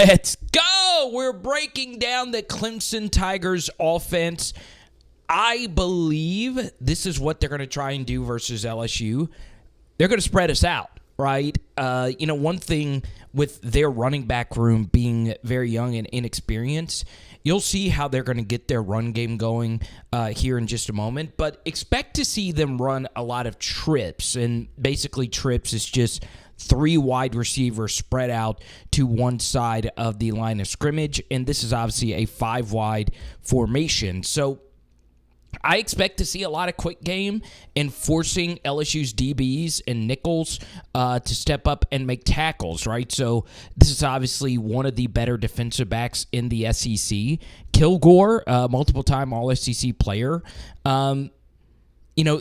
Let's go! We're breaking down the Clemson Tigers offense. I believe this is what they're going to try and do versus LSU. They're going to spread us out, right? One thing with their running back room being very young and inexperienced, you'll see how they're going to get their run game going here in just a moment. But expect to see them run a lot of trips. And basically trips is just 3 wide receivers spread out to one side of the line of scrimmage. And this is obviously a 5-wide formation. So I expect to see a lot of quick game and forcing LSU's DBs and nickels to step up and make tackles, right? So this is obviously one of the better defensive backs in the SEC. Kilgore, multiple-time All-SEC player.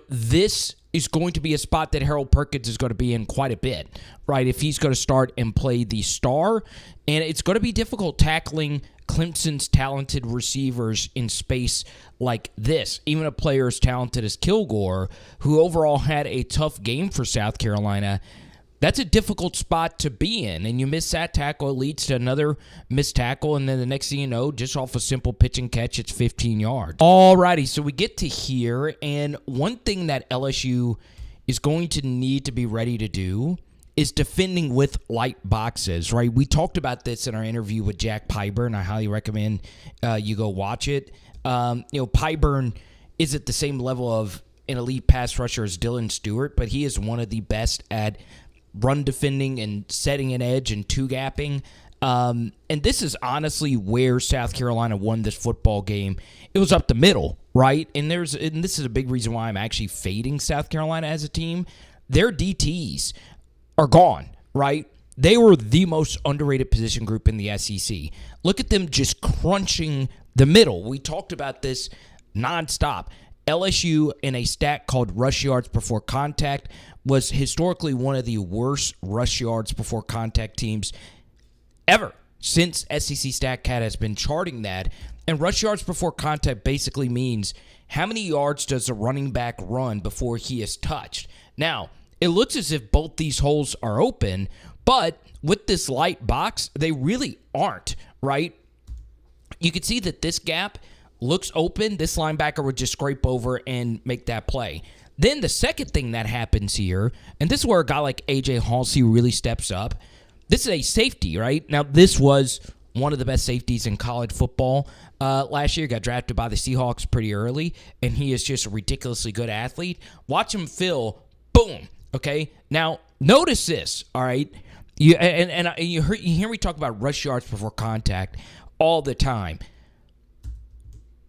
This is going to be a spot that Harold Perkins is going to be in quite a bit, right? If he's going to start and play the star. And it's going to be difficult tackling Clemson's talented receivers in space like this. Even a player as talented as Kilgore, who overall had a tough game for South Carolina, that's a difficult spot to be in. And you miss that tackle, it leads to another missed tackle, and then the next thing you know, just off a simple pitch and catch, it's 15 yards. Alrighty, so we get to here, and one thing that LSU is going to need to be ready to do is defending with light boxes, right? We talked about this in our interview with Jack Pyburn. I highly recommend you go watch it. Pyburn is at the same level of an elite pass rusher as Dylan Stewart, but he is one of the best at run defending and setting an edge and two-gapping. And this is honestly where South Carolina won this football game. It was up the middle, right? And this is a big reason why I'm actually fading South Carolina as a team. Their DTs are gone, right? They were the most underrated position group in the SEC. Look at them just crunching the middle. We talked about this nonstop. LSU, in a stat called rush yards before contact, was historically one of the worst rush yards before contact teams ever since SEC StatCat has been charting that. And rush yards before contact basically means how many yards does a running back run before he is touched. Now, it looks as if both these holes are open, but with this light box, they really aren't, right? You can see that this gap looks open. This linebacker would just scrape over and make that play. Then the second thing that happens here, and this is where a guy like A.J. Halsey really steps up. This is a safety, right? Now, this was one of the best safeties in college football last year. Got drafted by the Seahawks pretty early, and he is just a ridiculously good athlete. Watch him fill, boom. Okay, now notice this. All right, you hear me talk about rush yards before contact all the time.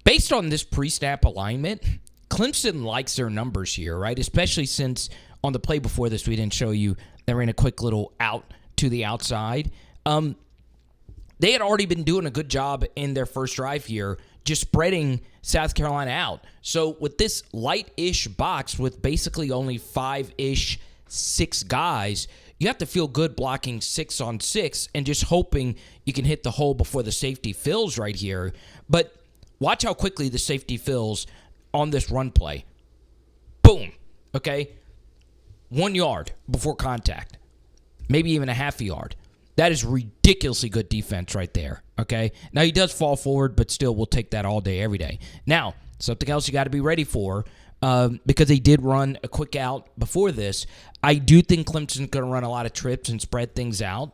Based on this pre-snap alignment, Clemson likes their numbers here, right? Especially since on the play before this, we didn't show you they ran a quick little out to the outside. They had already been doing a good job in their first drive here, just spreading South Carolina out. So with this light-ish box with basically only 5-ish, 6 guys, you have to feel good blocking 6 on 6 and just hoping you can hit the hole before the safety fills right here. But watch how quickly the safety fills on this run play. Boom. Okay? 1 yard before contact. Maybe even a half a yard. That is ridiculously good defense right there, okay? Now, he does fall forward, but still, we'll take that all day, every day. Now, something else you got to be ready for, because they did run a quick out before this. I do think Clemson's going to run a lot of trips and spread things out.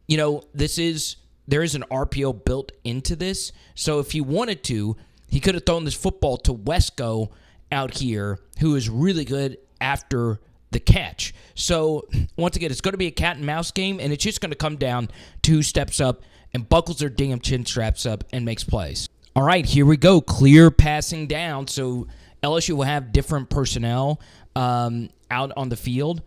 There is an RPO built into this, so if he wanted to, he could have thrown this football to Wesco out here, who is really good after the catch. So, once again, it's going to be a cat and mouse game, and it's just going to come down to who steps up and buckles their damn chin straps up and makes plays. All right, here we go. Clear passing down. So, LSU will have different personnel out on the field.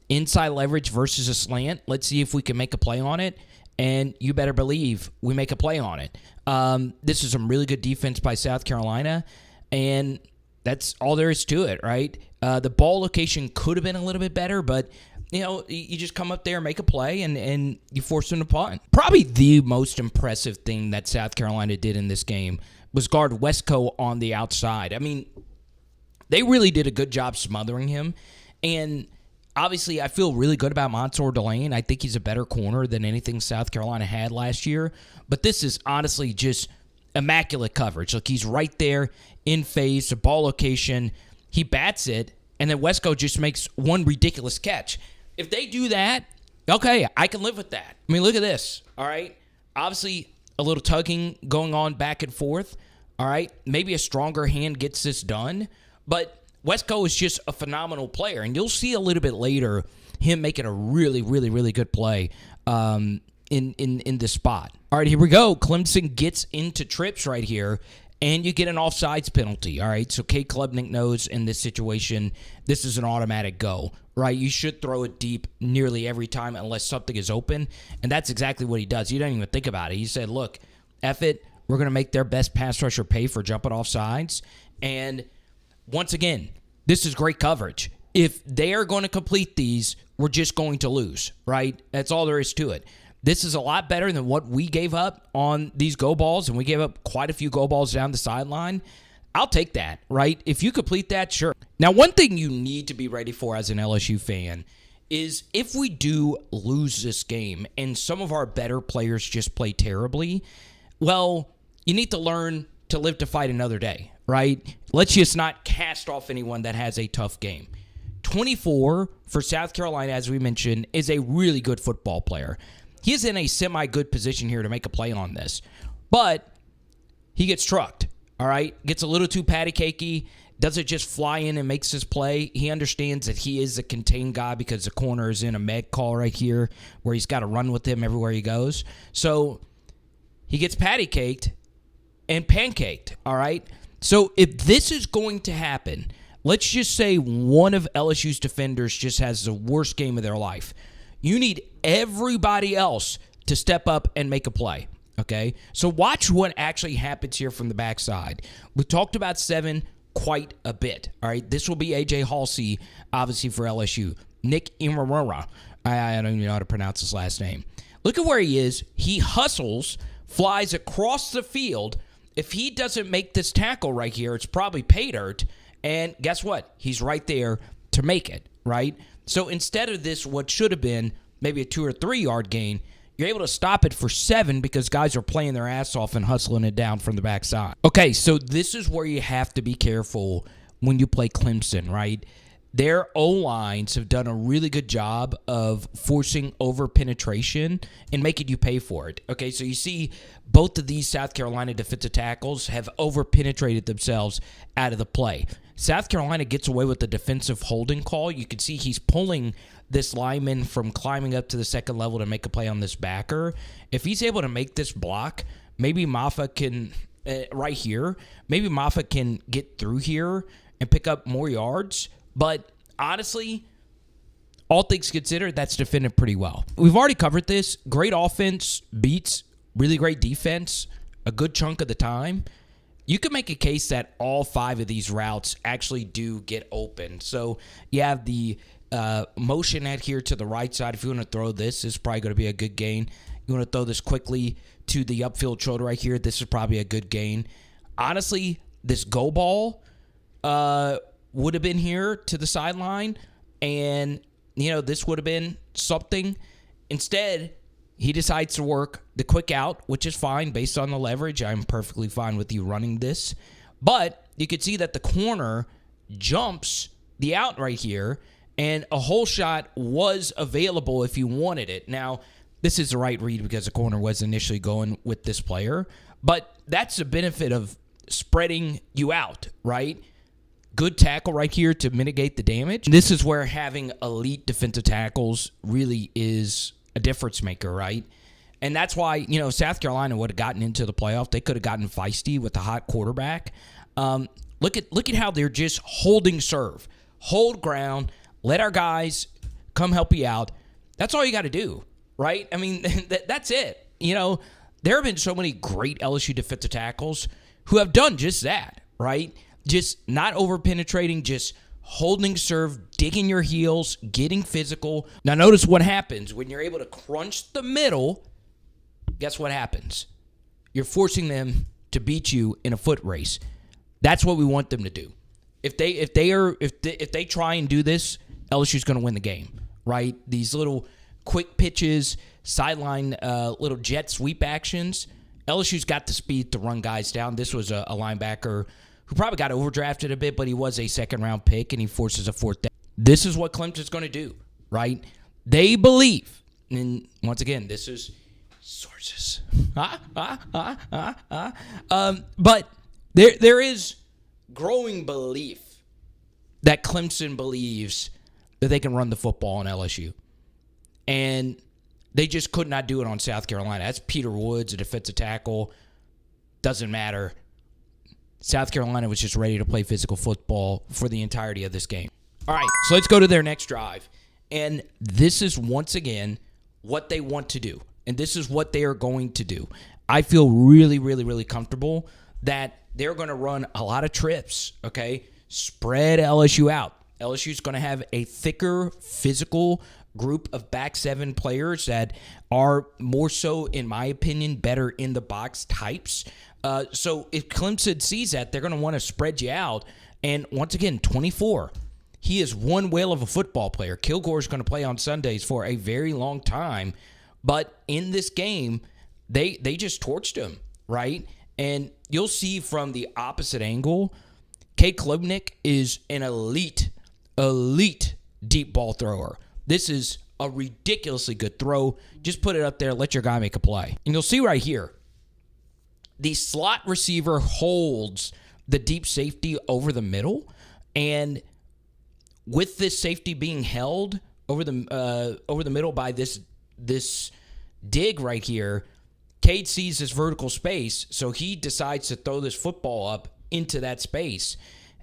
Inside leverage versus a slant. Let's see if we can make a play on it, and you better believe we make a play on it. This is some really good defense by South Carolina, and that's all there is to it, right? The ball location could have been a little bit better, but, you just come up there, make a play, and you force them to punt. Probably the most impressive thing that South Carolina did in this game was guard Wesco on the outside. I mean, they really did a good job smothering him, and Obviously, I feel really good about Mansour Delane. I think he's a better corner than anything South Carolina had last year. But this is honestly just immaculate coverage. Like, he's right there in phase, the ball location. He bats it, and then Wesco just makes one ridiculous catch. If they do that, okay, I can live with that. I mean, look at this, all right? Obviously, a little tugging going on back and forth, all right? Maybe a stronger hand gets this done, but Wesco is just a phenomenal player, and you'll see a little bit later him making a really, really, really good play in this spot. All right, here we go. Clemson gets into trips right here, and you get an offsides penalty. All right, so Cade Klubnik knows in this situation this is an automatic go, right? You should throw it deep nearly every time unless something is open, and that's exactly what he does. He doesn't even think about it. He said, look, F it. We're going to make their best pass rusher pay for jumping off sides, and once again, this is great coverage. If they are going to complete these, we're just going to lose, right? That's all there is to it. This is a lot better than what we gave up on these go balls, and we gave up quite a few go balls down the sideline. I'll take that, right? If you complete that, sure. Now, one thing you need to be ready for as an LSU fan is if we do lose this game and some of our better players just play terribly, well, you need to learn to live to fight another day, right? Let's just not cast off anyone that has a tough game. 24 for South Carolina, as we mentioned, is a really good football player. He is in a semi-good position here to make a play on this. But he gets trucked, all right? Gets a little too patty-cakey, doesn't just fly in and makes his play. He understands that he is a contained guy because the corner is in a med call right here where he's got to run with him everywhere he goes. So he gets patty-caked and pancaked, all right? So if this is going to happen, let's just say one of LSU's defenders just has the worst game of their life. You need everybody else to step up and make a play, okay? So watch what actually happens here from the backside. We talked about 7 quite a bit, all right? This will be A.J. Halsey, obviously, for LSU. Nick Imamura. I don't even know how to pronounce his last name. Look at where he is. He hustles, flies across the field. If he doesn't make this tackle right here, it's probably pay dirt. And guess what? He's right there to make it, right? So instead of this, what should have been maybe a 2 or 3 yard gain, you're able to stop it for 7 because guys are playing their ass off and hustling it down from the backside. Okay, so this is where you have to be careful when you play Clemson, right? Their O-lines have done a really good job of forcing over penetration and making you pay for it. Okay, so you see both of these South Carolina defensive tackles have over penetrated themselves out of the play. South Carolina gets away with the defensive holding call. You can see he's pulling this lineman from climbing up to the second level to make a play on this backer. If he's able to make this block, maybe Maffa can, right here, maybe Maffa can get through here and pick up more yards. But honestly, all things considered, that's defended pretty well. We've already covered this. Great offense beats really great defense a good chunk of the time. You can make a case that all 5 of these routes actually do get open. So you have the motion out here to the right side. If you want to throw this is probably going to be a good gain. You want to throw this quickly to the upfield shoulder right here. This is probably a good gain. Honestly, this go ball would have been here to the sideline, and, you know, this would have been something. Instead, he decides to work the quick out, which is fine based on the leverage. I'm perfectly fine with you running this. But you could see that the corner jumps the out right here, and a hole shot was available if you wanted it. Now, this is the right read because the corner was initially going with this player, but that's the benefit of spreading you out, right? Good tackle right here to mitigate the damage. This is where having elite defensive tackles really is a difference maker, right? And that's why, you know, South Carolina would have gotten into the playoff. They could have gotten feisty with the hot quarterback. Look at how they're just holding serve. Hold ground. Let our guys come help you out. That's all you got to do, right? I mean, that's it. You know, there have been so many great LSU defensive tackles who have done just that, right? Just not over-penetrating, just holding serve, digging your heels, getting physical. Now notice what happens. When you're able to crunch the middle, guess what happens? You're forcing them to beat you in a foot race. That's what we want them to do. If they try and do this, LSU's going to win the game. right? These little quick pitches, sideline little jet sweep actions. LSU's got the speed to run guys down. This was a linebacker who probably got overdrafted a bit, but he was a second-round pick, and he forces a fourth down. This is what Clemson's going to do, right? They believe, and once again, this is sources. But there is growing belief that Clemson believes that they can run the football on LSU. And they just could not do it on South Carolina. That's Peter Woods, a defensive tackle. Doesn't matter. South Carolina was just ready to play physical football for the entirety of this game. All right, so let's go to their next drive. And this is, once again, what they want to do. And this is what they are going to do. I feel really, really, really comfortable that they're going to run a lot of trips, okay? Spread LSU out. LSU's going to have a thicker physical group of back seven players that are more so, in my opinion, better in the box types. So if Clemson sees that, they're going to want to spread you out. And once again, 24. He is one whale of a football player. Kilgore's going to play on Sundays for a very long time. But in this game, they just torched him, right? And you'll see from the opposite angle, Cade Klubnik is an elite deep ball thrower. This is a ridiculously good throw. Just put it up there, let your guy make a play. And you'll see right here, the slot receiver holds the deep safety over the middle, and with this safety being held over the middle by this dig right here, Cade sees this vertical space, so he decides to throw this football up into that space.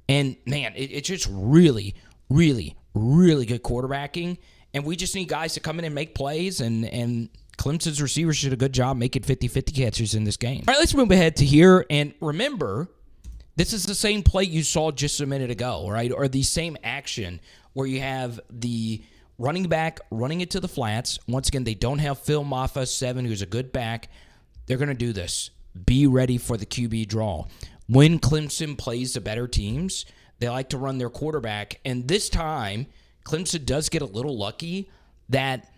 And man, it's just really, really, really good quarterbacking. And we just need guys to come in and make plays, and Clemson's receivers did a good job making 50-50 catches in this game. All right, let's move ahead to here. And remember, this is the same play you saw just a minute ago, right? Or the same action where you have the running back running it to the flats. Once again, they don't have Phil Maffa, 7, who's a good back. They're going to do this. Be ready for the QB draw. When Clemson plays the better teams, they like to run their quarterback. And this time, Clemson does get a little lucky that,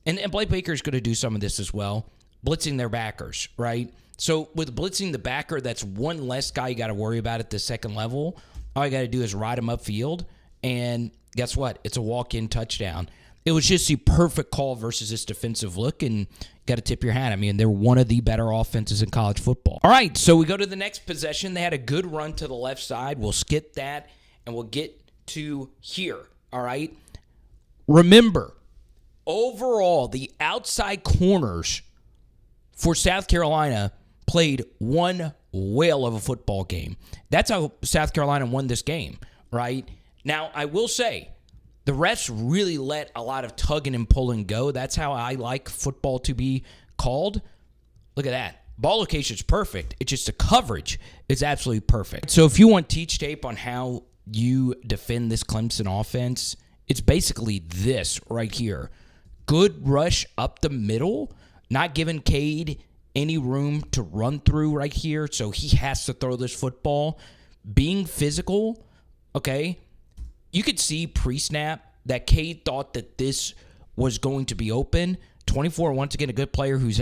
and Blake Baker's going to do some of this as well, blitzing their backers, right? So with blitzing the backer, that's one less guy you got to worry about at the second level. All you got to do is ride him upfield, and guess what? It's a walk-in touchdown. It was just the perfect call versus this defensive look, and you got to tip your hat. I mean, they're one of the better offenses in college football. All right, so we go to the next possession. They had a good run to the left side. We'll skip that, and we'll get to here, all right? Remember, overall, the outside corners for South Carolina played one whale of a football game. That's how South Carolina won this game, right? Now, I will say, the refs really let a lot of tugging and pulling go. That's how I like football to be called. Look at that. Ball location's perfect. It's just the coverage is absolutely perfect. So if you want teach tape on how you defend this Clemson offense, it's basically this right here. Good rush up the middle, not giving Cade any room to run through right here, so he has to throw this football. Being physical, okay? You could see pre-snap that Cade thought that this was going to be open. 24, once again, a good player who's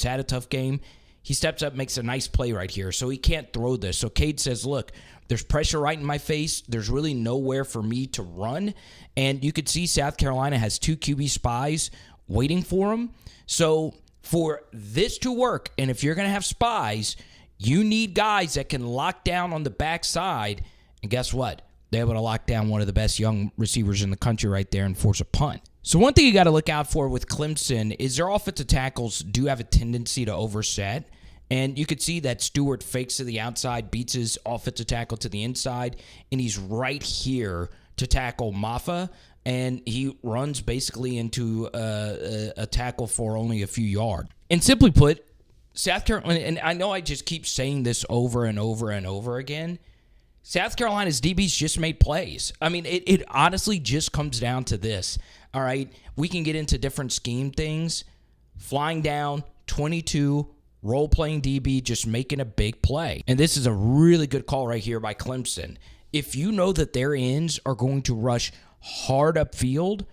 had a tough game. He steps up, makes a nice play right here, so he can't throw this. So Cade says, look, there's pressure right in my face. There's really nowhere for me to run. And you could see South Carolina has 2 QB spies waiting for him. So for this to work, and if you're going to have spies, you need guys that can lock down on the backside. And guess what? They're able to lock down one of the best young receivers in the country right there and force a punt. So one thing you got to look out for with Clemson is their offensive tackles do have a tendency to overset. And you could see that Stewart fakes to the outside, beats his offensive tackle to the inside, and he's right here to tackle Maffa. And he runs basically into a tackle for only a few yards. And simply put, South Carolina, and I know I just keep saying this over and over and over again, South Carolina's DBs just made plays. I mean, it honestly just comes down to this. All right, we can get into different scheme things. Flying down, 22, role-playing DB, just making a big play. And this is a really good call right here by Clemson. If you know that their ends are going to rush hard upfield,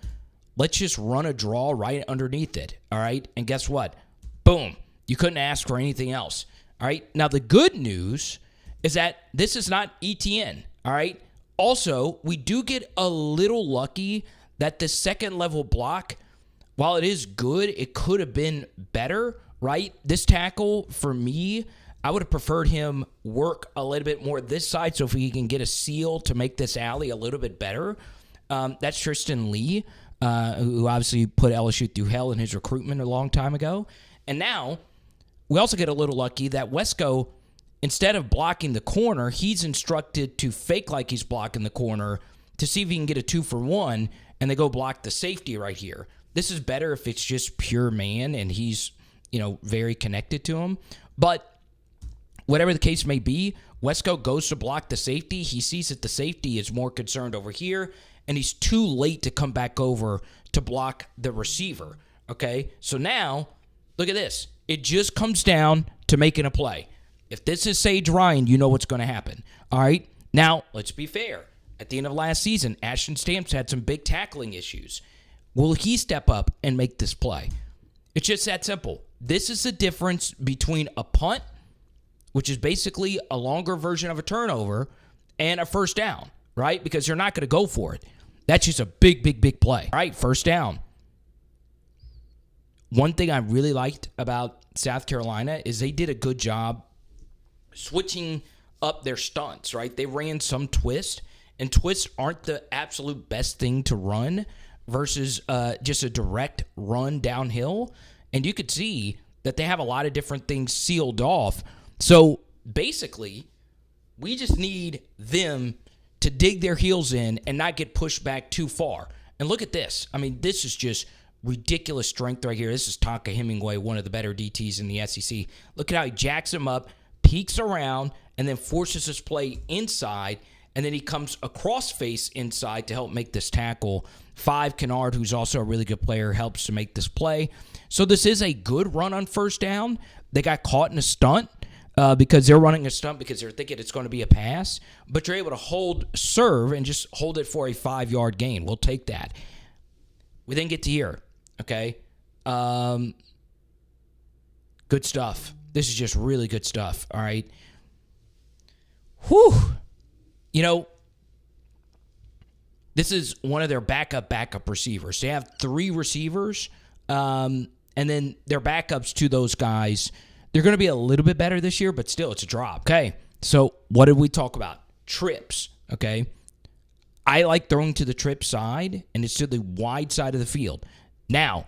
let's just run a draw right underneath it, all right? And guess what? Boom. You couldn't ask for anything else, all right? Now, the good news is that this is not ETN, all right? Also, we do get a little lucky that the second level block, while it is good, it could have been better, right? This tackle, for me, I would have preferred him work a little bit more this side so if he can get a seal to make this alley a little bit better. That's Tristan Leigh, who obviously put LSU through hell in his recruitment a long time ago. And now we also get a little lucky that Wesco, instead of blocking the corner, he's instructed to fake like he's blocking the corner to see if he can get a 2-for-1, and they go block the safety right here. This is better if it's just pure man and he's, very connected to him. But whatever the case may be, Wesco goes to block the safety. He sees that the safety is more concerned over here, and he's too late to come back over to block the receiver, okay? So now, look at this. It just comes down to making a play. If this is Sage Ryan, you know what's going to happen, all right? Now, let's be fair. At the end of last season, Ashton Stamps had some big tackling issues. Will he step up and make this play? It's just that simple. This is the difference between a punt, which is basically a longer version of a turnover, and a first down, right? Because you're not going to go for it. That's just a big, big, big play. All right, first down. One thing I really liked about South Carolina is they did a good job switching up their stunts, right? They ran some twist, and twists aren't the absolute best thing to run versus just a direct run downhill. And you could see that they have a lot of different things sealed off. So basically, we just need them to dig their heels in and not get pushed back too far. And look at this. I mean, this is just ridiculous strength right here. This is Tonka Hemingway, one of the better DTs in the SEC. Look at how he jacks him up, peeks around, and then forces his play inside, and then he comes across face inside to help make this tackle. Kennard, who's also a really good player, helps to make this play. So this is a good run on first down. They got caught in a stunt because they're running a stunt because they're thinking it's going to be a pass, but you're able to serve and just hold it for a 5-yard gain. We'll take that. We then get to here, okay? Good stuff. This is just really good stuff, all right? Whew. This is one of their backup receivers. They have 3 receivers, and then their backups to those guys, they're going to be a little bit better this year, but still, it's a drop. Okay, so what did we talk about? Trips, okay? I like throwing to the trip side, and it's to the wide side of the field. Now,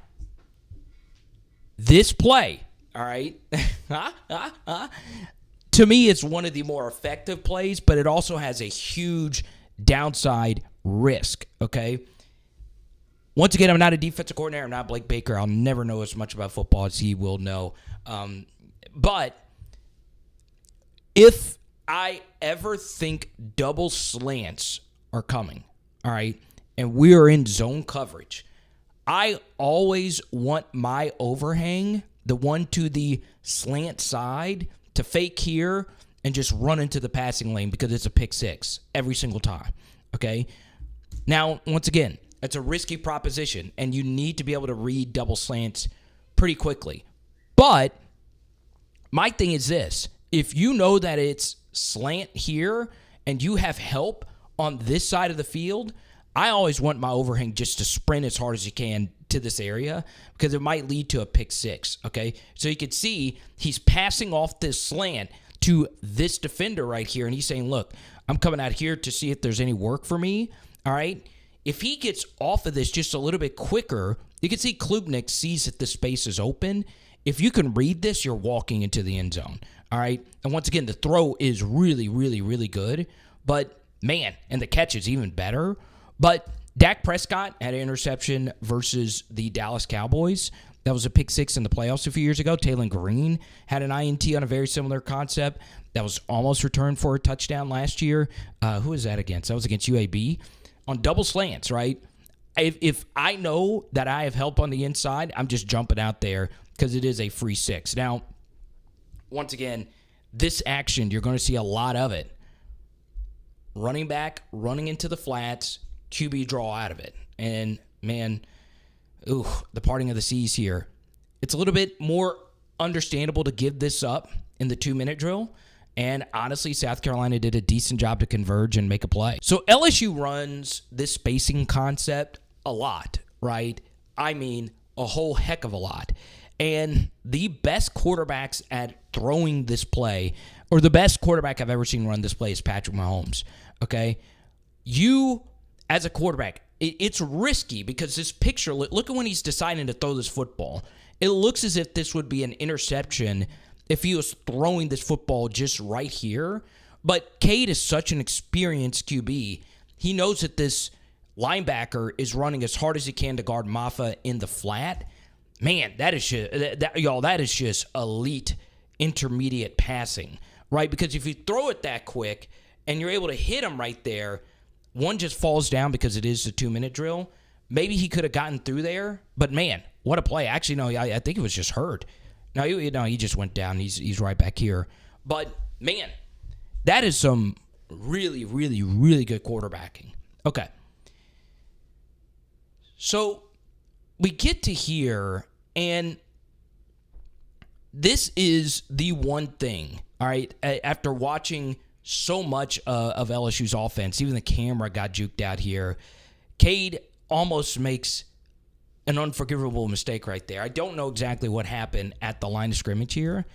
this play, all right, to me, it's one of the more effective plays, but it also has a huge downside risk, okay? Once again, I'm not a defensive coordinator. I'm not Blake Baker. I'll never know as much about football as he will know. But if I ever think double slants are coming, all right, and we are in zone coverage, I always want my overhang, the one to the slant side, to fake here and just run into the passing lane because it's a pick six every single time, okay? Now, once again, it's a risky proposition, and you need to be able to read double slants pretty quickly. But my thing is this. If you know that it's slant here and you have help on this side of the field, I always want my overhang just to sprint as hard as you can to this area because it might lead to a pick six, okay? So you can see he's passing off this slant to this defender right here, and he's saying, look, I'm coming out here to see if there's any work for me, all right? If he gets off of this just a little bit quicker, you can see Klubnik sees that the space is open. If you can read this, you're walking into the end zone, all right? And once again, the throw is really, really, really good. But, man, and the catch is even better. But Dak Prescott had an interception versus the Dallas Cowboys. That was a pick six in the playoffs a few years ago. Taylor Green had an INT on a very similar concept. That was almost returned for a touchdown last year. Who was that against? That was against UAB. On double slants, right? If I know that I have help on the inside, I'm just jumping out there because it is a free six. Now, once again, this action, you're going to see a lot of it. Running back, running into the flats, QB draw out of it. And, man, the parting of the seas here. It's a little bit more understandable to give this up in the 2-minute drill. And honestly, South Carolina did a decent job to converge and make a play. So LSU runs this spacing concept a lot, right? I mean, a whole heck of a lot. And the best quarterbacks at throwing this play, or the best quarterback I've ever seen run this play, is Patrick Mahomes, okay? You, as a quarterback, it's risky because this picture, look at when he's deciding to throw this football. It looks as if this would be an interception if he was throwing this football just right here. But Cade is such an experienced QB. He knows that this linebacker is running as hard as he can to guard Maffa in the flat. Man, that is just elite intermediate passing, right? Because if you throw it that quick and you're able to hit him right there, one just falls down because it is a 2-minute drill. Maybe he could have gotten through there, but man, what a play. Actually, no, I think it was just hurt. No, he just went down. He's right back here. But, man, that is some really, really, really good quarterbacking. Okay. So, we get to here, and this is the one thing, all right, after watching so much of LSU's offense, even the camera got juked out here, Cade almost makes an unforgivable mistake right there. I don't know exactly what happened at the line of scrimmage here.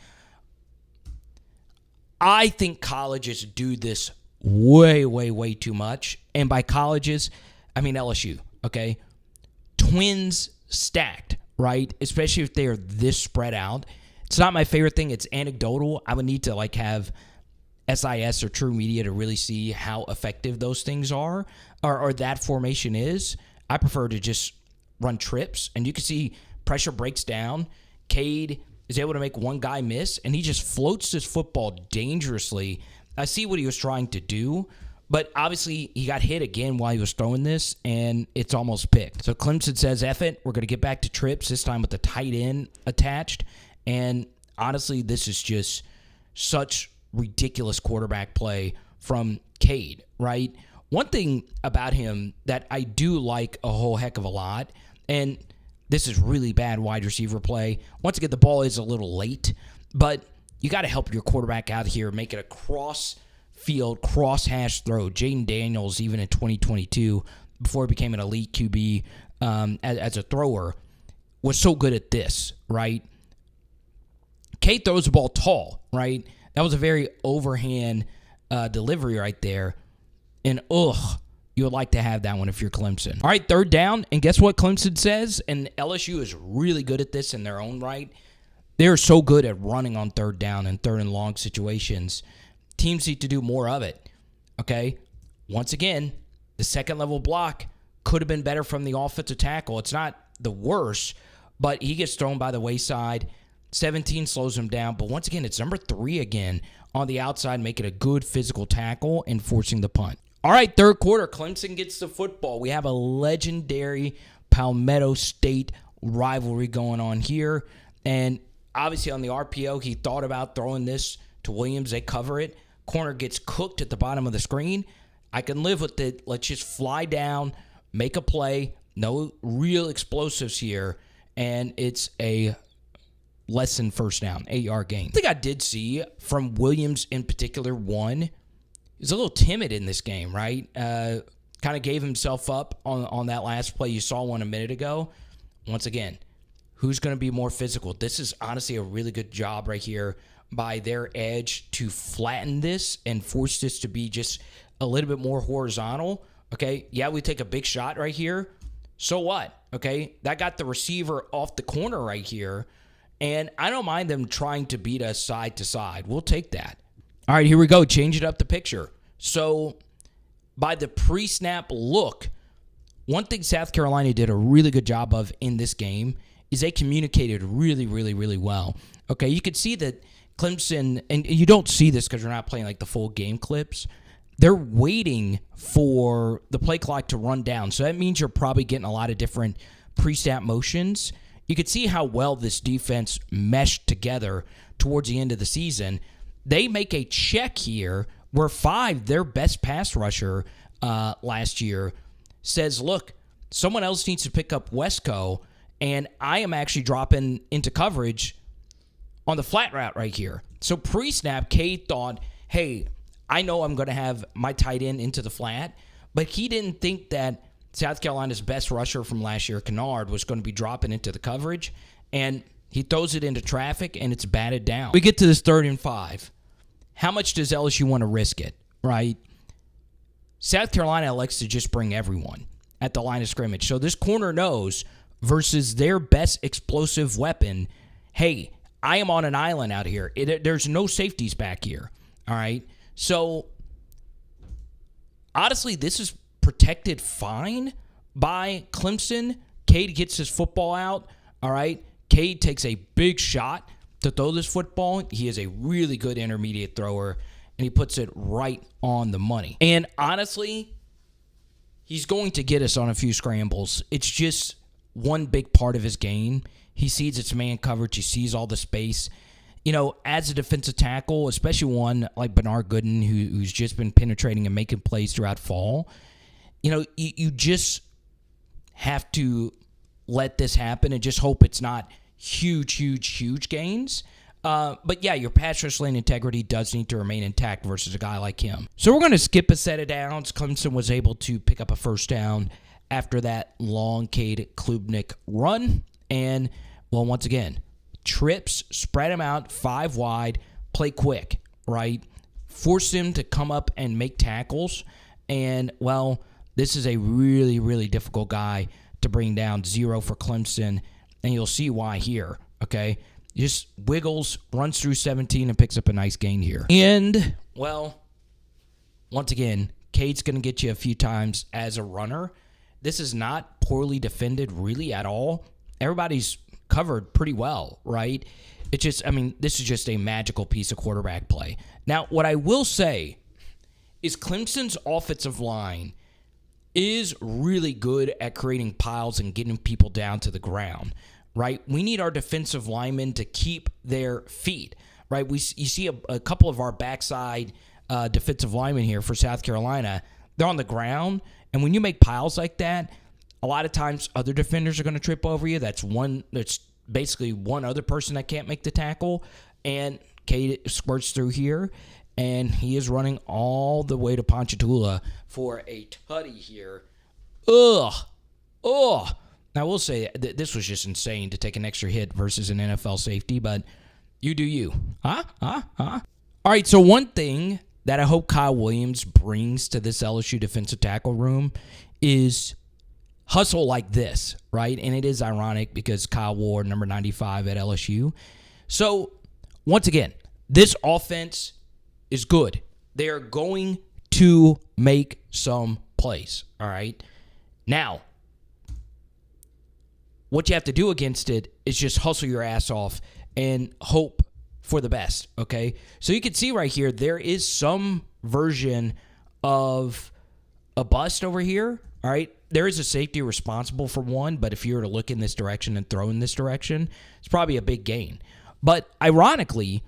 I think colleges do this way, way, way too much. And by colleges, I mean LSU, okay? Twins stacked, right? Especially if they are this spread out. It's not my favorite thing. It's anecdotal. I would need to have SIS or True Media to really see how effective those things are or that formation is. I prefer to just run trips, and you can see pressure breaks down. Cade is able to make one guy miss, and he just floats this football dangerously. I see what he was trying to do, but obviously he got hit again while he was throwing this, and it's almost picked. So Clemson says, F it, we're going to get back to trips, this time with the tight end attached. And honestly, this is just such ridiculous quarterback play from Cade, right? One thing about him that I do like a whole heck of a lot, and this is really bad wide receiver play. Once again, the ball is a little late, but you got to help your quarterback out here, make it a cross-field, cross-hash throw. Jaden Daniels, even in 2022, before he became an elite QB as a thrower, was so good at this, right? Cade throws the ball tall, right? That was a very overhand delivery right there. And, you would like to have that one if you're Clemson. All right, third down. And guess what Clemson says? And LSU is really good at this in their own right. They're so good at running on third down and third and long situations. Teams need to do more of it, okay? Once again, the second level block could have been better from the offensive tackle. It's not the worst, but he gets thrown by the wayside. 17 slows him down. But once again, it's number 3 again on the outside, making a good physical tackle and forcing the punt. All right, third quarter, Clemson gets the football. We have a legendary Palmetto State rivalry going on here. And obviously on the RPO, he thought about throwing this to Williams. They cover it. Corner gets cooked at the bottom of the screen. I can live with it. Let's just fly down, make a play. No real explosives here. And it's a less than first down, 8-yard gain. I think I did see from Williams in particular, one, he's a little timid in this game, right? Kind of gave himself up on that last play. You saw one a minute ago. Once again, who's going to be more physical? This is honestly a really good job right here by their edge to flatten this and force this to be just a little bit more horizontal. Okay, yeah, we take a big shot right here. So what? Okay, that got the receiver off the corner right here. And I don't mind them trying to beat us side to side. We'll take that. All right, here we go. Change it up the picture. So by the pre-snap look, one thing South Carolina did a really good job of in this game is they communicated really, really, really well. Okay, you could see that Clemson, and you don't see this because we're not playing like the full game clips, they're waiting for the play clock to run down. So that means you're probably getting a lot of different pre-snap motions. You could see how well this defense meshed together towards the end of the season. They make a check here where 5, their best pass rusher last year, says, look, someone else needs to pick up Wesco, and I am actually dropping into coverage on the flat route right here. So pre-snap, Cade thought, hey, I know I'm going to have my tight end into the flat, but he didn't think that South Carolina's best rusher from last year, Kennard, was going to be dropping into the coverage, and he throws it into traffic, and it's batted down. We get to this 3rd and 5. How much does LSU want to risk it, right? South Carolina elects to just bring everyone at the line of scrimmage. So this corner knows versus their best explosive weapon, hey, I am on an island out here. There's no safeties back here, all right? So honestly, this is protected fine by Clemson. Cade gets his football out, all right? Cade takes a big shot to throw this football. He is a really good intermediate thrower, and he puts it right on the money. And honestly, he's going to get us on a few scrambles. It's just one big part of his game. He sees it's man coverage. He sees all the space. You know, as a defensive tackle, especially one like Bernard Gooden, who's just been penetrating and making plays throughout fall, you know, you just have to let this happen and just hope it's not huge gains. But yeah, your pass rush lane integrity does need to remain intact versus a guy like him. So we're going to skip a set of downs. Clemson was able to pick up a first down after that long Cade Klubnik run. And, well, once again, trips, spread him out, 5 wide, play quick, right? Force him to come up and make tackles. And, well, this is a really difficult guy to bring down. 0 for Clemson. And you'll see why here, okay? Just wiggles, runs through 17, and picks up a nice gain here. And, well, once again, Cade's going to get you a few times as a runner. This is not poorly defended really at all. Everybody's covered pretty well, right? It's just, I mean, this is just a magical piece of quarterback play. Now, what I will say is Clemson's offensive line is really good at creating piles and getting people down to the ground, right? We need our defensive linemen to keep their feet, right? You see a couple of our backside defensive linemen here for South Carolina. They're on the ground, and when you make piles like that, a lot of times other defenders are going to trip over you. That's basically one other person that can't make the tackle, and Cade squirts through here, and he is running all the way to Ponchatoula for a tutty here. Ugh. Now, I will say this was just insane to take an extra hit versus an NFL safety, but you do you. All right, so one thing that I hope Kyle Williams brings to this LSU defensive tackle room is hustle like this, right? And it is ironic because Kyle wore number 95 at LSU. So, once again, this offense is good. They are going to make some plays, all right? Now, what you have to do against it is just hustle your ass off and hope for the best, okay? So you can see right here, there is some version of a bust over here, all right? There is a safety responsible for one, but if you were to look in this direction and throw in this direction, it's probably a big gain. But ironically,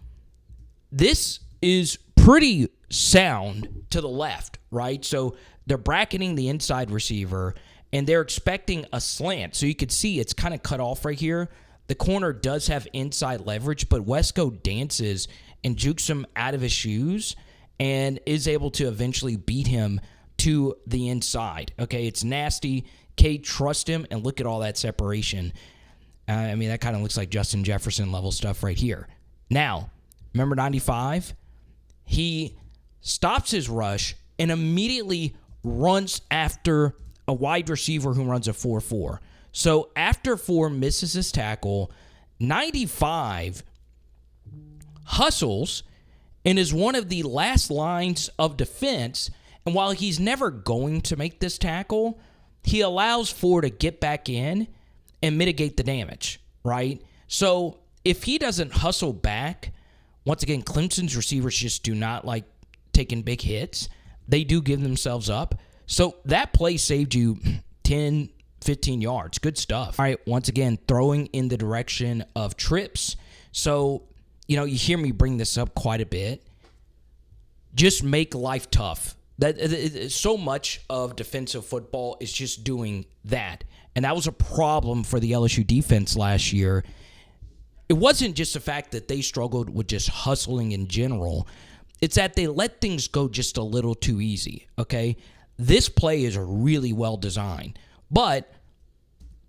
this is pretty sound to the left, right? So they're bracketing the inside receiver, and they're expecting a slant. So you can see it's kind of cut off right here. The corner does have inside leverage, but Wesco dances and jukes him out of his shoes and is able to eventually beat him to the inside. Okay, it's nasty. Cade trusts him, and look at all that separation. I mean, that kind of looks like Justin Jefferson level stuff right here. Now, remember 95? He stops his rush and immediately runs after a wide receiver who runs a 4-4. So after 4 misses his tackle, 95 hustles and is one of the last lines of defense. And while he's never going to make this tackle, he allows 4 to get back in and mitigate the damage, right? So if he doesn't hustle back, once again, Clemson's receivers just do not like taking big hits. They do give themselves up. So that play saved you 10, 15 yards. Good stuff. All right, once again, throwing in the direction of trips. So, you hear me bring this up quite a bit. Just make life tough. So much of defensive football is just doing that. And that was a problem for the LSU defense last year. It wasn't just the fact that they struggled with just hustling in general. It's that they let things go just a little too easy, okay? This play is really well designed. But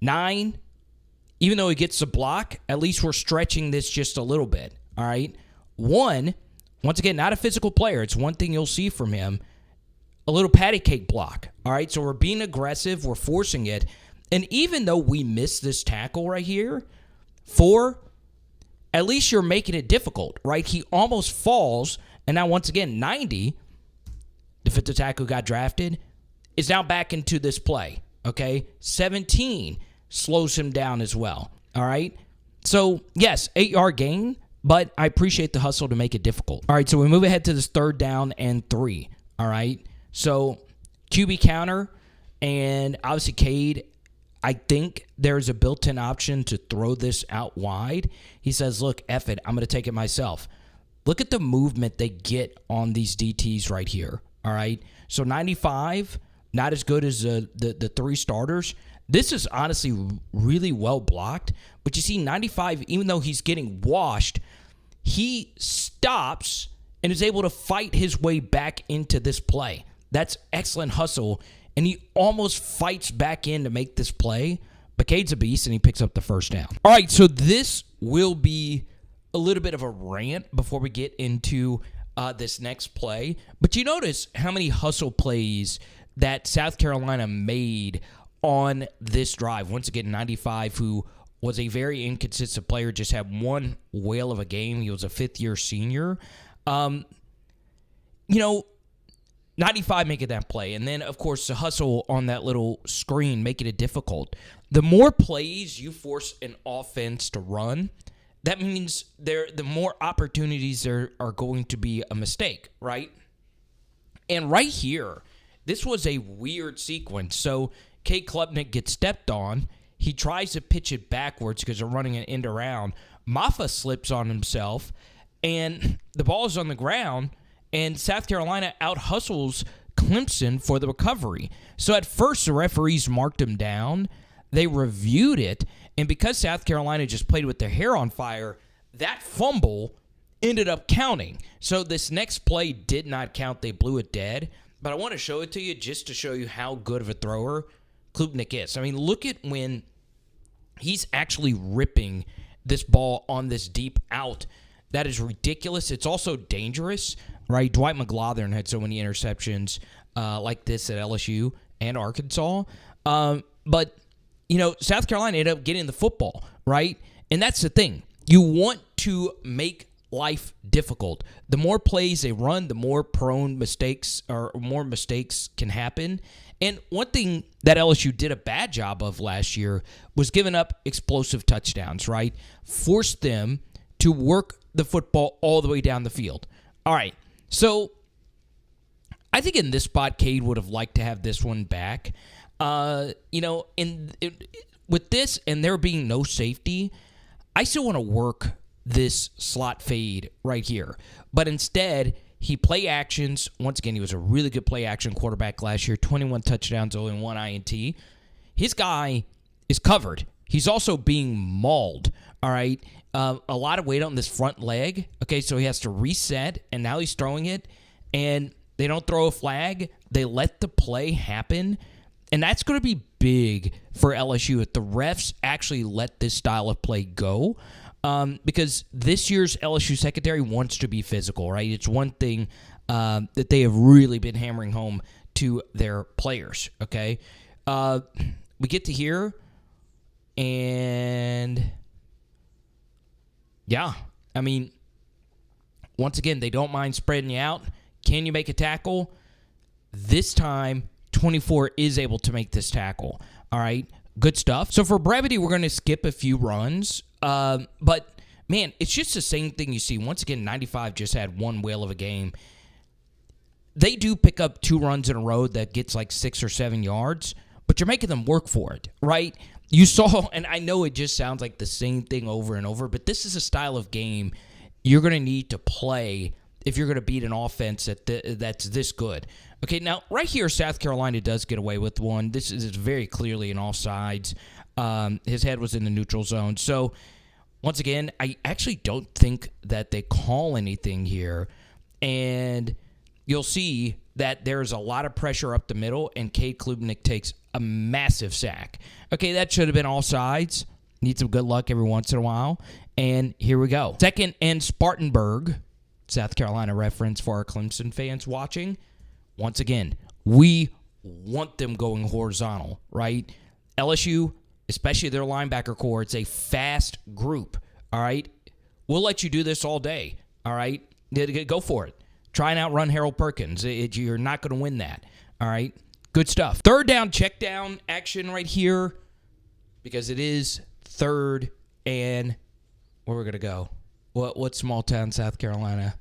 9, even though he gets the block, at least we're stretching this just a little bit, all right? 1, once again, not a physical player. It's one thing you'll see from him, a little patty cake block, all right? So we're being aggressive. We're forcing it. And even though we missed this tackle right here, 4, at least you're making it difficult, right? He almost falls, and now once again, 90, defensive tackle got drafted, is now back into this play, okay? 17 slows him down as well, all right? So, yes, 8-yard gain, but I appreciate the hustle to make it difficult. All right, so we move ahead to this 3rd down and 3, all right? So, QB counter, and obviously Cade, I think there's a built-in option to throw this out wide. He says, look, F it, I'm going to take it myself. Look at the movement they get on these DTs right here, all right? So 95, not as good as the 3 starters. This is honestly really well blocked. But you see 95, even though he's getting washed, he stops and is able to fight his way back into this play. That's excellent hustle. And he almost fights back in to make this play. But Cade's a beast, and he picks up the 1st down. All right, so this will be a little bit of a rant before we get into this next play. But you notice how many hustle plays that South Carolina made on this drive. Once again, 95, who was a very inconsistent player, just had one whale of a game. He was a 5th-year senior. 95 making that play. And then, of course, the hustle on that little screen, making it difficult. The more plays you force an offense to run, that means the more opportunities there are going to be a mistake, right? And right here, this was a weird sequence. So Cade Klubnik gets stepped on. He tries to pitch it backwards because they're running an end around. Maffa slips on himself, and the ball is on the ground, and South Carolina out-hustles Clemson for the recovery. So at first, the referees marked him down. They reviewed it, and because South Carolina just played with their hair on fire, that fumble ended up counting. So this next play did not count. They blew it dead. But I want to show it to you just to show you how good of a thrower Klubnik is. I mean, look at when he's actually ripping this ball on this deep out. That is ridiculous. It's also dangerous, right? Dwight McGlothern had so many interceptions like this at LSU and Arkansas. But, South Carolina ended up getting the football, right? And that's the thing. You want to make life difficult. The more plays they run, the more prone mistakes or more mistakes can happen. And one thing that LSU did a bad job of last year was giving up explosive touchdowns, right? Forced them to work the football all the way down the field. All right, so I think in this spot, Cade would have liked to have this one back. With this and there being no safety, I still want to work this slot fade right here. But instead, he play actions. Once again, he was a really good play action quarterback last year. 21 touchdowns, only 1 INT. His guy is covered. He's also being mauled, all right? A lot of weight on this front leg. Okay, so he has to reset, and now he's throwing it. And they don't throw a flag. They let the play happen. And that's going to be big for LSU if the refs actually let this style of play go. Because this year's LSU secondary wants to be physical, right? It's one thing that they have really been hammering home to their players, okay? We get to here, and yeah, I mean, once again, they don't mind spreading you out. Can you make a tackle? This time, 24 is able to make this tackle, all right? Good stuff. So for brevity, we're going to skip a few runs. But, man, it's just the same thing you see. Once again, 95 just had one whale of a game. They do pick up 2 runs in a row that gets like 6 or 7 yards, but you're making them work for it, right? You saw, and I know it just sounds like the same thing over and over, but this is a style of game you're going to need to play if you're going to beat an offense that's this good. Okay, now right here, South Carolina does get away with one. This is very clearly an offsides. His head was in the neutral zone. So, once again, I actually don't think that they call anything here. And you'll see that there's a lot of pressure up the middle, and Cade Klubnik takes a massive sack. Okay, that should have been all sides. Need some good luck every once in a while. And here we go. Second and Spartanburg, South Carolina reference for our Clemson fans watching. Once again, we want them going horizontal, right? LSU, especially their linebacker core, it's a fast group, all right? We'll let you do this all day, all right? Go for it. Try and outrun Harold Perkins. You're not going to win that, all right? Good stuff. Third down, check down action right here because it is third and where we're going to go. What small town, South Carolina?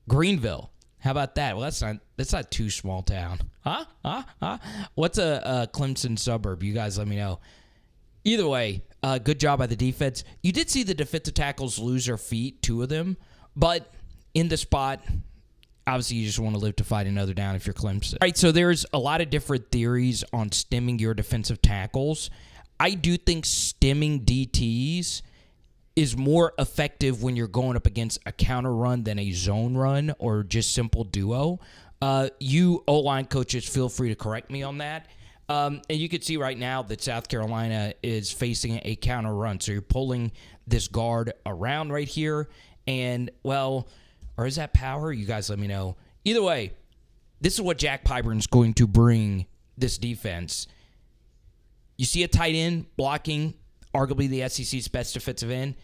Greenville. How about that? Well, that's not too small town. Huh? What's a Clemson suburb? You guys let me know. Either way, good job by the defense. You did see the defensive tackles lose their feet, 2 of them, but in the spot, obviously you just want to live to fight another down if you're Clemson. All right, so there's a lot of different theories on stemming your defensive tackles. I do think stemming DTs is more effective when you're going up against a counter run than a zone run or just simple duo. You O-line coaches, feel free to correct me on that. And you can see right now that South Carolina is facing a counter run. So you're pulling this guard around right here. And, well, or is that power? You guys let me know. Either way, this is what Jack Pyburn's going to bring this defense. You see a tight end blocking arguably the SEC's best defensive end.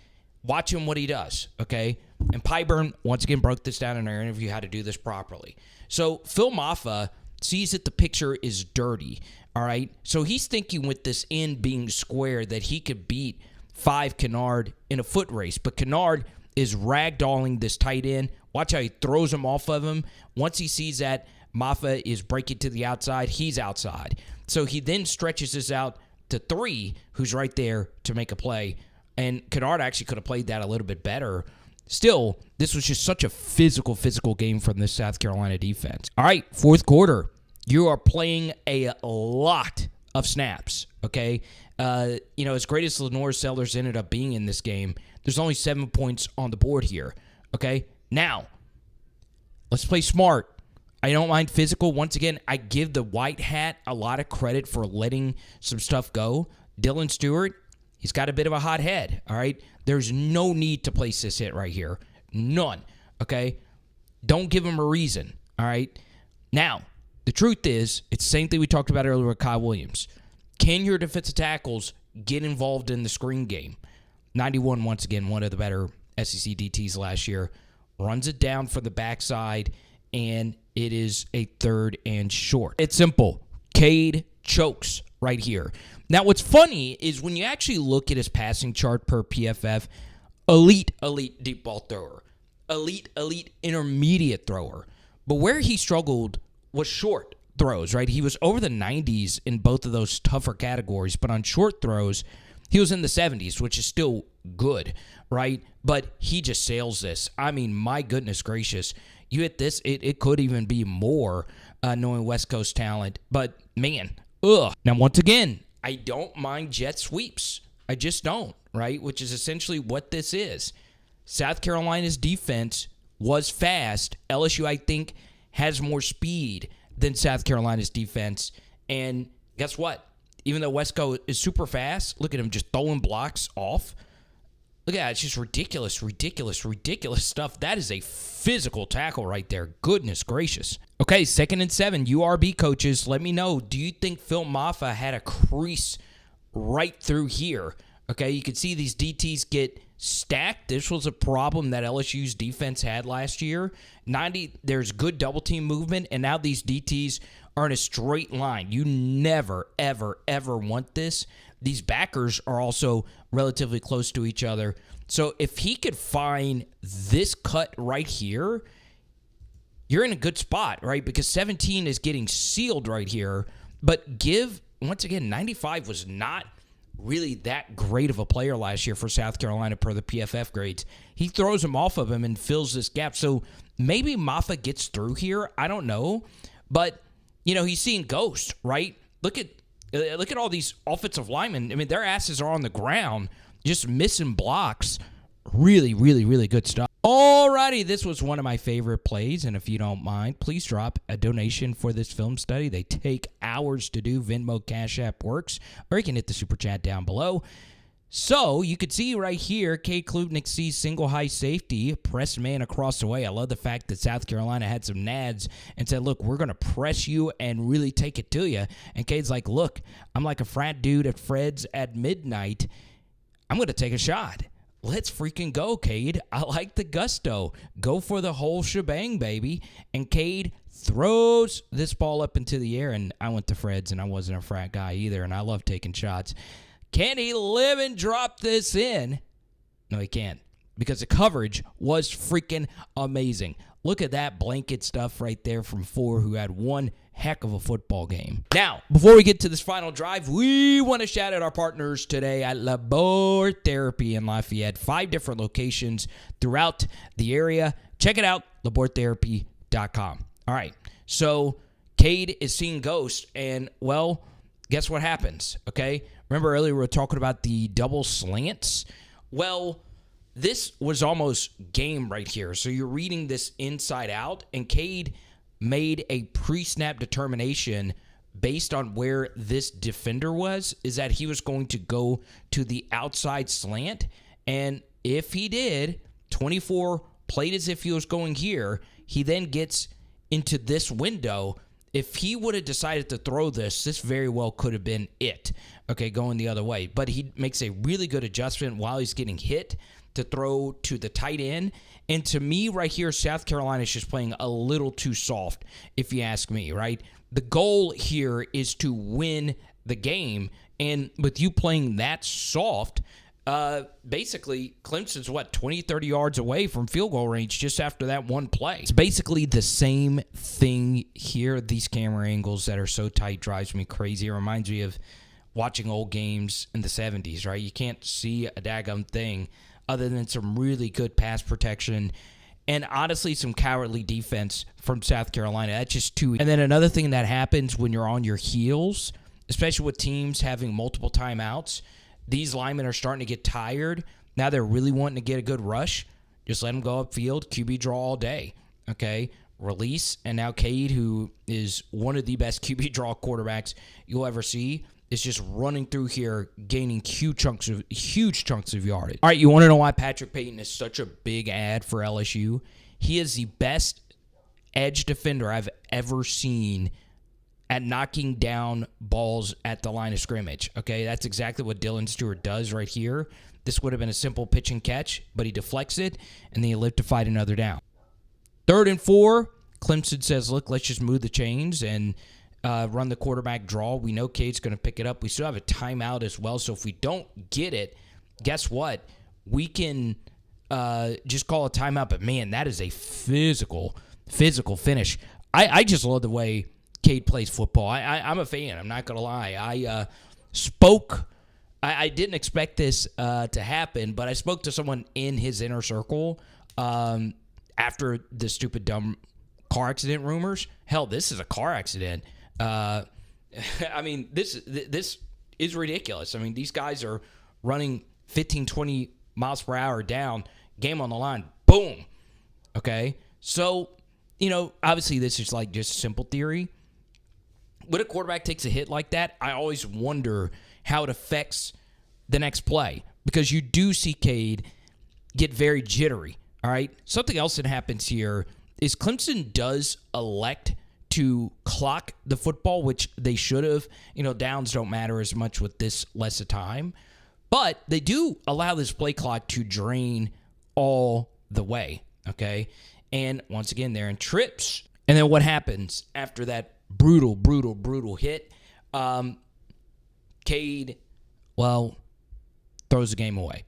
Watch him what he does, okay? And Pyburn, once again, broke this down in our interview how to do this properly. So Phil Maffa sees that the picture is dirty, all right? So he's thinking with this end being square that he could beat 5 Kennard in a foot race. But Kennard is ragdolling this tight end. Watch how he throws him off of him. Once he sees that Maffa is breaking to the outside, he's outside. So he then stretches this out to 3, who's right there to make a play. And Kennard actually could have played that a little bit better. Still, this was just such a physical game from the South Carolina defense. All right, fourth quarter. You are playing a lot of snaps, okay? As great as Lenore Sellers ended up being in this game, there's only 7 points on the board here, okay? Now, let's play smart. I don't mind physical. Once again, I give the white hat a lot of credit for letting some stuff go. Dylan Stewart, he's got a bit of a hot head, all right? There's no need to place this hit right here. None, okay? Don't give him a reason, all right? Now, the truth is, it's the same thing we talked about earlier with Kyle Williams. Can your defensive tackles get involved in the screen game? 91, once again, one of the better SEC DTs last year. Runs it down for the backside, and it is a third and short. It's simple. Cade chokes right here. Now, what's funny is when you actually look at his passing chart per PFF, elite deep ball thrower, elite intermediate thrower. But where he struggled was short throws, right? He was over the 90s in both of those tougher categories, but on short throws, he was in the 70s, which is still good, right? But he just sails this. I mean, my goodness gracious. You hit this, it could even be more knowing West Coast talent. But, man, ugh. Now, once again, I don't mind jet sweeps. I just don't, right? Which is essentially what this is. South Carolina's defense was fast. LSU, I think, has more speed than South Carolina's defense. And guess what? Even though Wesco is super fast, look at him just throwing blocks off. Look at that. It's just ridiculous stuff. That is a physical tackle right there. Goodness gracious. Okay, 2nd and 7. URB coaches, let me know. Do you think Phil Maffa had a crease right through here? Okay, you can see these DTs get stacked. This was a problem that LSU's defense had last year. There's good double team movement, and now these DTs are in a straight line. You never, ever want this. These backers are also relatively close to each other. So if he could find this cut right here, you're in a good spot, right? Because 17 is getting sealed right here. But once again, 95 was not really that great of a player last year for South Carolina per the PFF grades. He throws him off of him and fills this gap. So maybe Maffa gets through here. I don't know. But, he's seeing ghosts, right? Look at all these offensive linemen. I mean, their asses are on the ground, just missing blocks. Really, really, really good stuff. Alrighty, this was one of my favorite plays, and if you don't mind, please drop a donation for this film study. They take hours to do. Venmo, Cash App works, or you can hit the super chat down below. So you could see right here, Cade Klubnik sees single high safety, press man across the way. I love the fact that South Carolina had some nads and said, look, we're going to press you and really take it to you. And Cade's like, look, I'm like a frat dude at Fred's at midnight. I'm going to take a shot. Let's freaking go, Cade. I like the gusto. Go for the whole shebang, baby. And Cade throws this ball up into the air, and I went to Fred's, and I wasn't a frat guy either, and I love taking shots. Can he live and drop this in? No, he can't, because the coverage was freaking amazing. Look at that blanket stuff right there from 4, who had one heck of a football game. Now, before we get to this final drive, we want to shout out our partners today at Labor Therapy in Lafayette. 5 different locations throughout the area. Check it out, labortherapy.com. All right, so Cade is seeing ghosts, and, well, guess what happens, okay? Remember earlier we were talking about the double slants? Well, this was almost game right here. So you're reading this inside out, and Cade made a pre-snap determination based on where this defender was, is that he was going to go to the outside slant. And if he did, 24 played as if he was going here. He then gets into this window. If he would have decided to throw this very well could have been it, okay, going the other way. But he makes a really good adjustment while he's getting hit to throw to the tight end. And to me right here, South Carolina is just playing a little too soft, if you ask me, right? The goal here is to win the game. And with you playing that soft, basically Clemson's, 20, 30 yards away from field goal range just after that one play. It's basically the same thing here. These camera angles that are so tight drives me crazy. It reminds me of watching old games in the 70s, right? You can't see a daggum thing other than some really good pass protection and honestly some cowardly defense from South Carolina. That's just too. And then another thing that happens when you're on your heels, especially with teams having multiple timeouts, these linemen are starting to get tired. Now they're really wanting to get a good rush. Just let them go upfield, QB draw all day, okay? Release, and now Cade, who is one of the best QB draw quarterbacks you'll ever see, is just running through here, gaining huge chunks of yardage. All right, you want to know why Patrick Payton is such a big ad for LSU? He is the best edge defender I've ever seen at knocking down balls at the line of scrimmage. Okay, that's exactly what Dylan Stewart does right here. This would have been a simple pitch and catch, but he deflects it, and then he lived to fight another down. 3rd and 4, Clemson says, look, let's just move the chains and run the quarterback draw. We know Cade's going to pick it up. We still have a timeout as well, so if we don't get it, guess what? We can just call a timeout, but, man, that is a physical finish. I just love the way Cade plays football. I'm a fan. I'm not going to lie. I didn't expect this to happen, but I spoke to someone in his inner circle after the stupid, dumb car accident rumors. Hell, this is a car accident. I mean, this is ridiculous. I mean, these guys are running 15, 20 miles per hour down, game on the line, boom. Okay? So, obviously this is like just simple theory. When a quarterback takes a hit like that, I always wonder how it affects the next play, because you do see Cade get very jittery, all right? Something else that happens here is Clemson does elect to clock the football, which they should have. Downs don't matter as much with this less of time, but they do allow this play clock to drain all the way, okay? And once again, they're in trips. And then what happens after that brutal hit? Cade, throws the game away.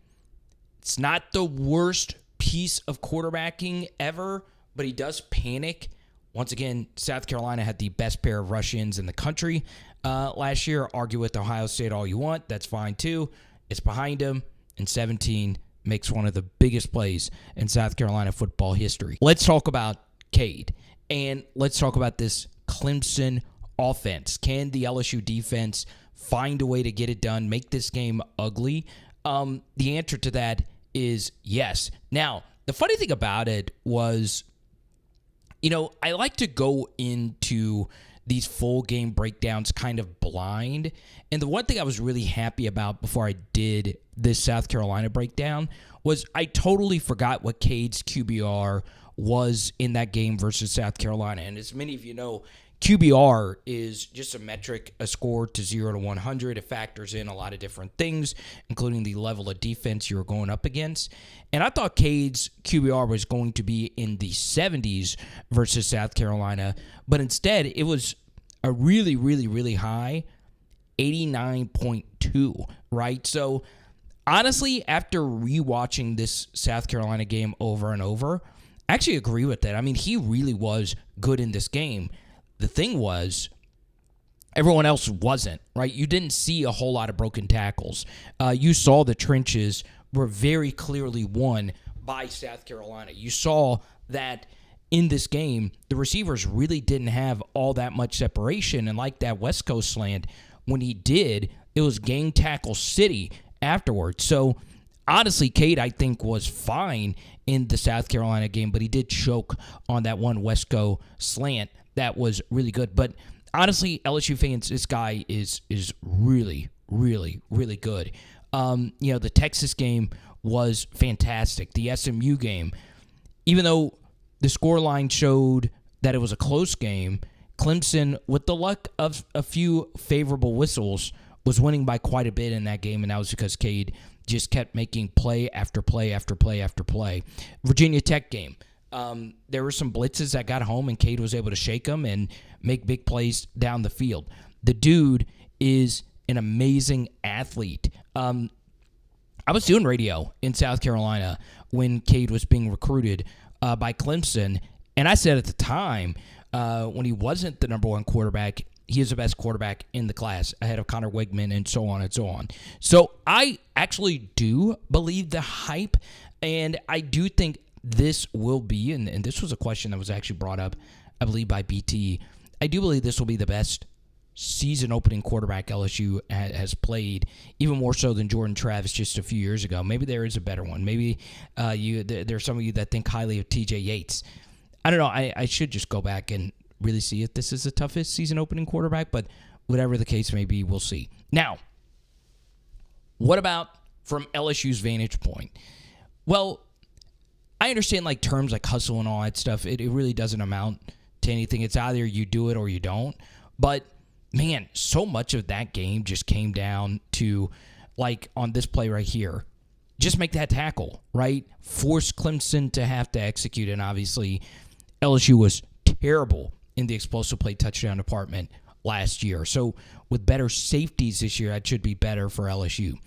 It's not the worst piece of quarterbacking ever, but he does panic. Once again, South Carolina had the best pair of rush-ins in the country last year. Argue with Ohio State all you want. That's fine, too. It's behind him, and 17 makes one of the biggest plays in South Carolina football history. Let's talk about Cade, and let's talk about this Clemson offense. Can the LSU defense find a way to get it done, make this game ugly? The answer to that is yes. Now, the funny thing about it was, I like to go into these full game breakdowns kind of blind. And the one thing I was really happy about before I did this South Carolina breakdown was I totally forgot what Cade's QBR was in that game versus South Carolina. And as many of you know, QBR is just a metric, a score to 0 to 100. It factors in a lot of different things, including the level of defense you're going up against. And I thought Cade's QBR was going to be in the 70s versus South Carolina, but instead it was a really, really, really high 89.2, right? So honestly, after rewatching this South Carolina game over and over, I actually agree with that. I mean, he really was good in this game. The thing was, everyone else wasn't, right? You didn't see a whole lot of broken tackles. You saw the trenches were very clearly won by South Carolina. You saw that in this game, the receivers really didn't have all that much separation. And like that Wesco slant, when he did, it was gang tackle city afterwards. So honestly, Cade, I think, was fine in the South Carolina game, but he did choke on that one Wesco slant. That was really good. But honestly, LSU fans, this guy is really, really, really good. The Texas game was fantastic. The SMU game, even though the scoreline showed that it was a close game, Clemson, with the luck of a few favorable whistles, was winning by quite a bit in that game, and that was because Cade just kept making play after play after play after play. Virginia Tech game. There were some blitzes that got home, and Cade was able to shake them and make big plays down the field. The dude is an amazing athlete. I was doing radio in South Carolina when Cade was being recruited by Clemson, and I said at the time, when he wasn't the number one quarterback, he is the best quarterback in the class, ahead of Connor Wigman and so on and so on. So I actually do believe the hype, and I do think this will be, and this was a question that was actually brought up, I believe, by BT. I do believe this will be the best season opening quarterback LSU has played, even more so than Jordan Travis just a few years ago. Maybe there is a better one. Maybe there are some of you that think highly of TJ Yates. I don't know. I should just go back and really see if this is the toughest season opening quarterback, but whatever the case may be, we'll see. Now, what about from LSU's vantage point? Well, I understand like terms like hustle and all that stuff. It really doesn't amount to anything. It's either you do it or you don't. But, man, so much of that game just came down to, like, on this play right here, just make that tackle, right? Force Clemson to have to execute. And obviously, LSU was terrible in the explosive play touchdown department last year. So with better safeties this year, that should be better for LSU.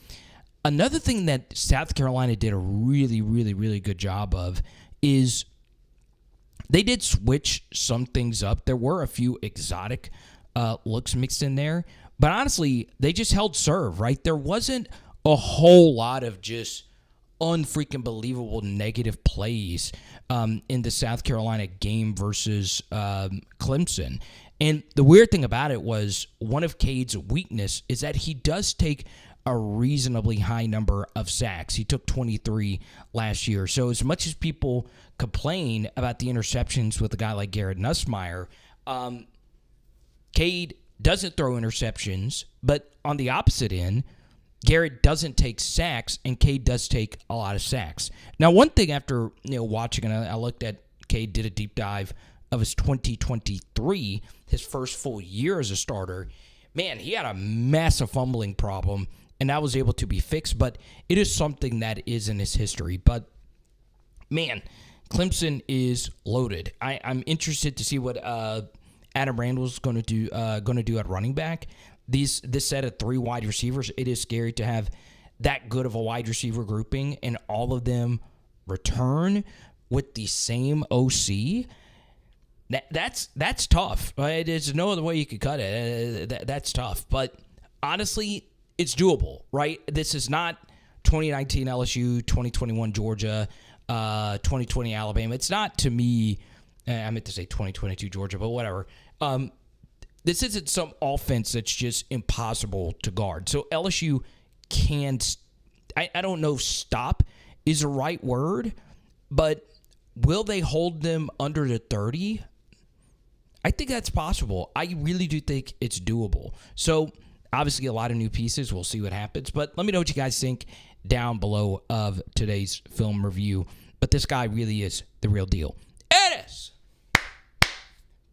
Another thing that South Carolina did a really, really, really good job of is they did switch some things up. There were a few exotic looks mixed in there, but honestly, they just held serve, right? There wasn't a whole lot of just unfreaking believable negative plays in the South Carolina game versus Clemson. And the weird thing about it was one of Cade's weakness is that he does take a reasonably high number of sacks. He took 23 last year. So as much as people complain about the interceptions with a guy like Garrett Nussmeier, Cade doesn't throw interceptions, but on the opposite end, Garrett doesn't take sacks, and Cade does take a lot of sacks. Now, one thing after watching, and I looked at Cade, did a deep dive of his 2023, his first full year as a starter. Man, he had a massive fumbling problem, and that was able to be fixed, but it is something that is in his history. But, man, Clemson is loaded. I'm interested to see what Adam Randall's going to do at running back. This set of 3 wide receivers, it is scary to have that good of a wide receiver grouping and all of them return with the same OC. That's tough. Right? There's no other way you could cut it. That's tough. But honestly, it's doable, right? This is not 2019 LSU, 2021 Georgia, 2020 Alabama. It's not, to me, I meant to say 2022 Georgia, but whatever. This isn't some offense that's just impossible to guard. So LSU can, I don't know if stop is the right word, but will they hold them under the 30? I think that's possible. I really do think it's doable. So obviously a lot of new pieces. We'll see what happens. But let me know what you guys think down below of today's film review. But this guy really is the real deal. It is.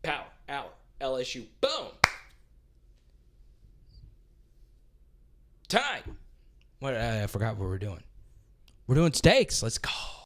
Power hour. LSU. Boom. Time. What? I forgot what we're doing. We're doing steaks. Let's go.